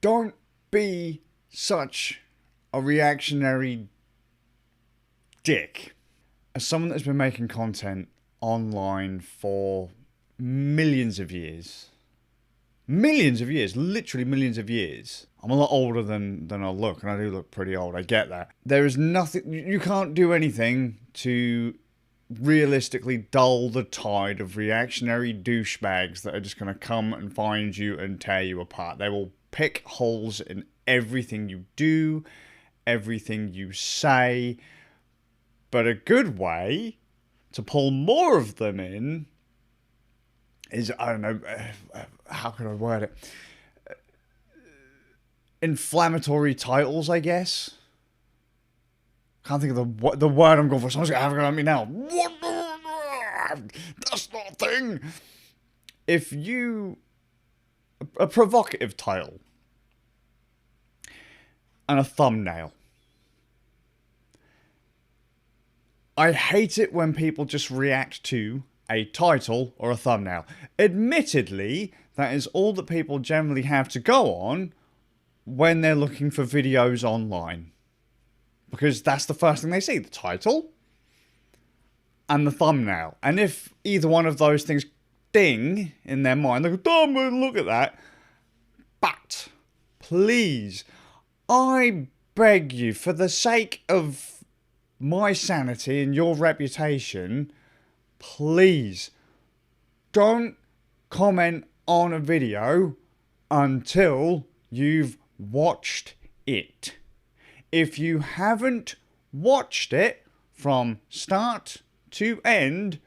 Don't be such a reactionary dick. As someone that's been making content online for millions of years, literally millions of years. I'm a lot older than I look, and I do look pretty old, I get that. There is nothing, you can't do anything to realistically dull the tide of reactionary douchebags that are just going to come and find you and tear you apart. They will pick holes in everything you do, everything you say, but a good way to pull more of them in is, I don't know, how can I word it? Inflammatory titles, I guess. Can't think of the word I'm going for. Someone's going to have it on me now. That's not a thing. If you... A provocative title. And a thumbnail. I hate it when people just react to a title or a thumbnail. Admittedly, that is all that people generally have to go on when they're looking for videos online. Because that's the first thing they see, the title and the thumbnail. And if either one of those things ding in their mind, they go, oh, I'm going to look at that. But, please, I beg you, for the sake of my sanity and your reputation, please don't comment on a video until you've watched it. If you haven't watched it from start to end,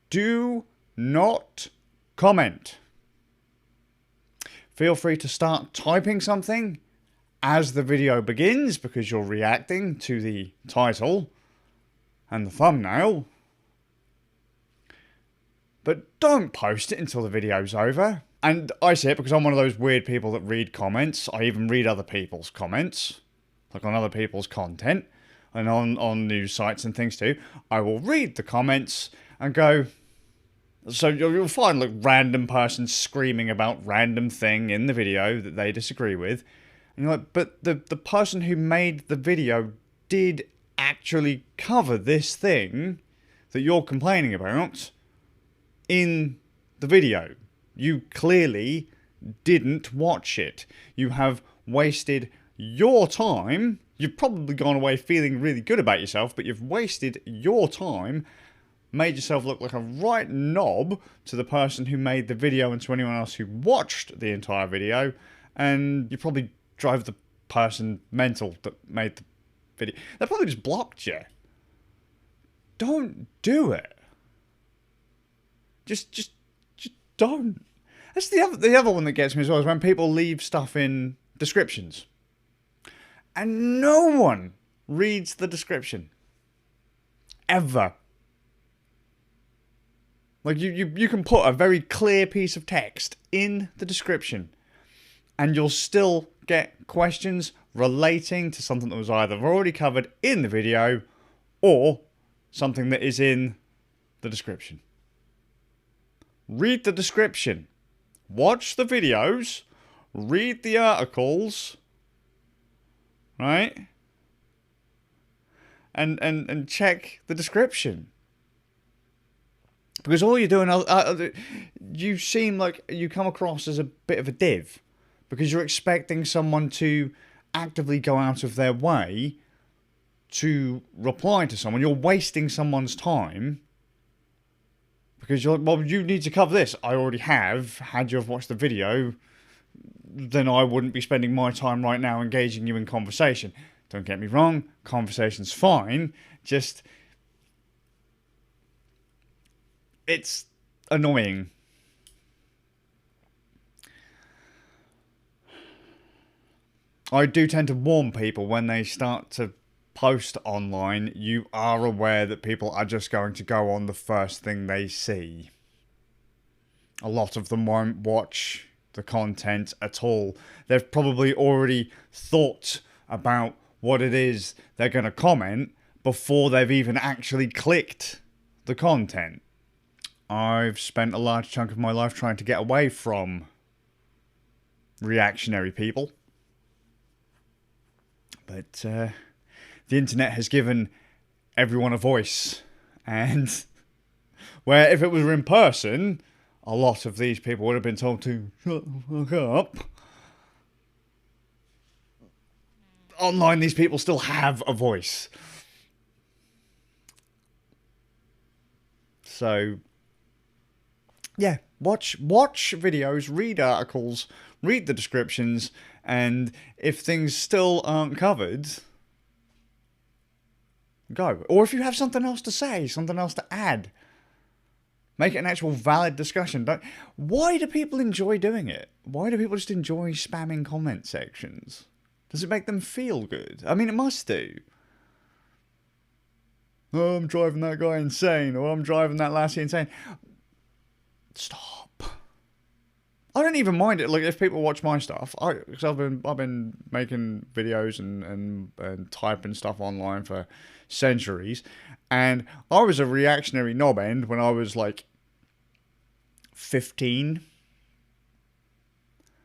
do not comment. Feel free to start typing something as the video begins because you're reacting to the title and the thumbnail. But don't post it until the video's over. And I say it because I'm one of those weird people that read comments. I even read other people's comments, like on other people's content, and on news sites and things too. I will read the comments and go... So you'll find like random person screaming about random thing in the video that they disagree with. And you're like, but the person who made the video did actually cover this thing that you're complaining about in the video. You clearly didn't watch it. You have wasted your time. You've probably gone away feeling really good about yourself, but you've wasted your time, made yourself look like a right knob to the person who made the video and to anyone else who watched the entire video, and you probably drove the person mental that made the video. They probably just blocked you. Don't do it. Just don't. That's the other one that gets me as well, is when people leave stuff in descriptions. And no one reads the description. Ever. Like, you can put a very clear piece of text in the description, and you'll still get questions relating to something that was either already covered in the video or something that is in the description. Read the description. Watch the videos. Read the articles. Right? And check the description. Because all you're doing, you seem like you come across as a bit of a div. Because you're expecting someone to actively go out of their way to reply to someone. You're wasting someone's time. Because you're like, well, you need to cover this. I already have. Had you have watched the video, then I wouldn't be spending my time right now engaging you in conversation. Don't get me wrong. Conversation's fine. Just... it's annoying. I do tend to warn people when they start to post online. You are aware that people are just going to go on the first thing they see. A lot of them won't watch the content at all. They've probably already thought about what it is they're going to comment before they've even actually clicked the content. I've spent a large chunk of my life trying to get away from reactionary people. But the internet has given everyone a voice. And where if it was in person, a lot of these people would have been told to shut the fuck up. Online, these people still have a voice. So, yeah, watch videos, read articles, read the descriptions, and if things still aren't covered, go. Or if you have something else to say, something else to add, make it an actual valid discussion. Why do people enjoy doing it? Why do people just enjoy spamming comment sections? Does it make them feel good? I mean, it must do. Oh, I'm driving that guy insane, or I'm driving that lassie insane. Stop. I don't even mind it. Like, if people watch my stuff, because I've been making videos and typing stuff online for centuries, and I was a reactionary knob end when I was like 15.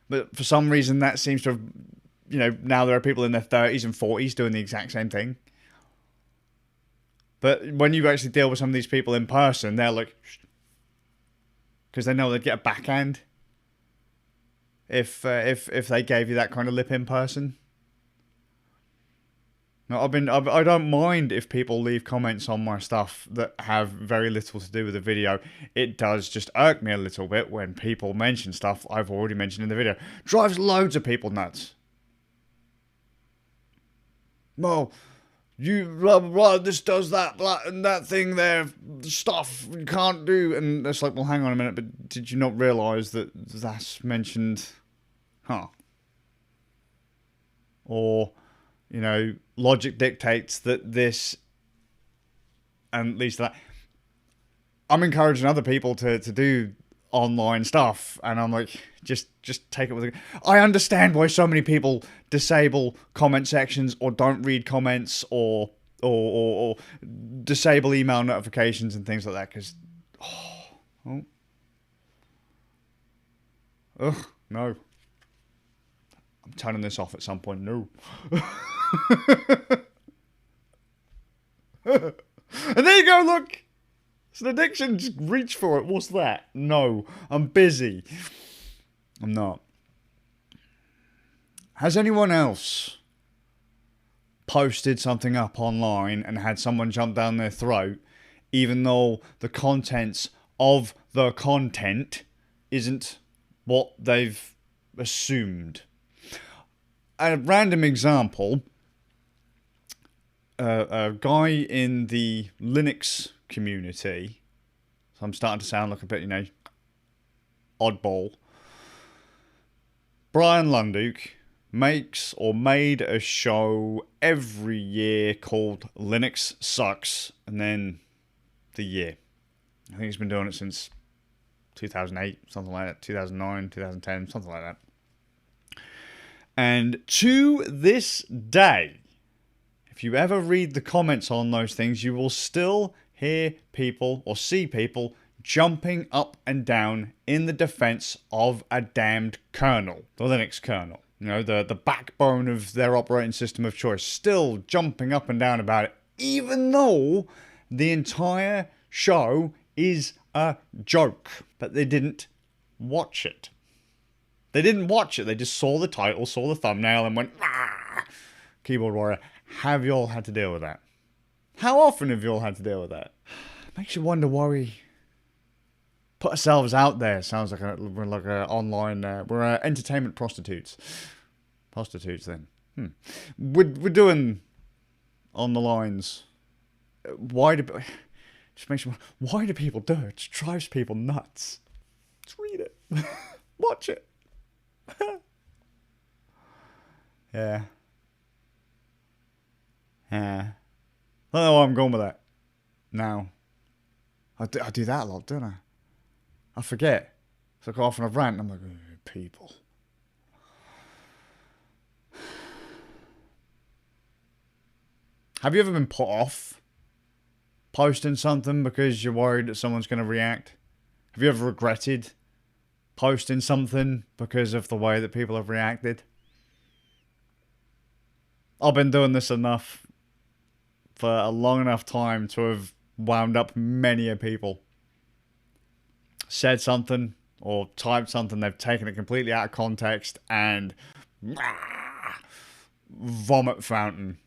But for some reason, that seems to have, now there are people in their 30s and 40s doing the exact same thing. But when you actually deal with some of these people in person, they're like, because they know they'd get a backhand if they gave you that kind of lip in person. Now, I don't mind if people leave comments on my stuff that have very little to do with the video. It does just irk me a little bit when people mention stuff I've already mentioned in the video. Drives loads of people nuts. Well, you blah blah blah, this does that, blah, and that thing there, stuff you can't do, and it's like, well, hang on a minute, but did you not realise that that's mentioned? Huh? Or, logic dictates that this, and at least that. I'm encouraging other people to do online stuff, and I'm like, just take it with a... I understand why so many people disable comment sections or don't read comments or disable email notifications and things like that, because no, I'm turning this off at some point. No. And there you go, look, it's an addiction. Just reach for it. What's that? No, I'm busy. I'm not. Has anyone else posted something up online and had someone jump down their throat, even though the contents of the content isn't what they've assumed? A random example, a guy in the Linux community, so I'm starting to sound like a bit, oddball. Brian Lunduke makes or made a show every year called Linux Sucks, and then the year. I think he's been doing it since 2008, something like that, 2009, 2010, something like that. And to this day, if you ever read the comments on those things, you will still hear people or see people jumping up and down in the defense of a damned kernel, the Linux kernel. The backbone of their operating system of choice, still jumping up and down about it, even though the entire show is a joke. But they didn't watch it. They didn't watch it. They just saw the title, saw the thumbnail, and went, ah! Keyboard warrior. Have you all had to deal with that? How often have you all had to deal with that? Makes you wonder why we put ourselves out there. Sounds like we're like a online. We're entertainment prostitutes. Prostitutes, then. We're doing on the lines. Why do? Just makes you wonder, why do people do it? It just drives people nuts. Just read it. Watch it. Yeah. Yeah. I don't know where I'm going with that. Now. I do that a lot, don't I? I forget. So I go off on a rant and I'm like, oh, people. Have you ever been put off posting something because you're worried that someone's going to react? Have you ever regretted posting something because of the way that people have reacted? I've been doing this enough for a long enough time to have wound up many a people. Said something or typed something, they've taken it completely out of context and vomit fountain.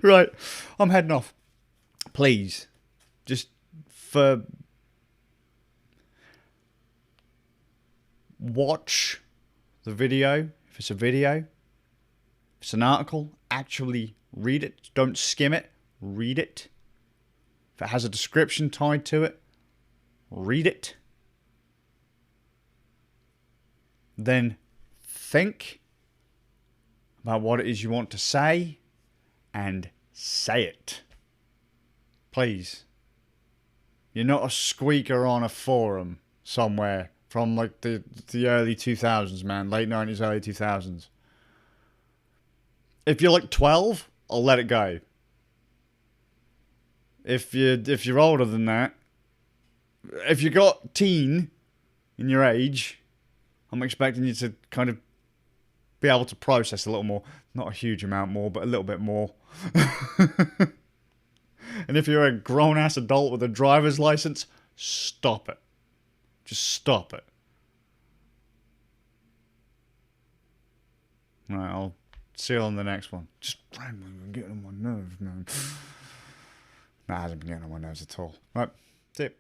Right, I'm heading off. Please, just for watch the video. If it's a video, if it's an article, actually read it. Don't skim it. Read it. If it has a description tied to it, read it. Then think about what it is you want to say and say it. Please. You're not a squeaker on a forum somewhere from like the early 2000s, man. Late 90s, early 2000s. If you're like 12, I'll let it go. If you're older than that, if you got teen in your age, I'm expecting you to kind of be able to process a little more. Not a huge amount more, but a little bit more. And if you're a grown-ass adult with a driver's license, stop it. Just stop it. Right, I'll see you on the next one. Just rambling, getting on my nerves, man. That hasn't been getting on my nerves at all. Right, see you.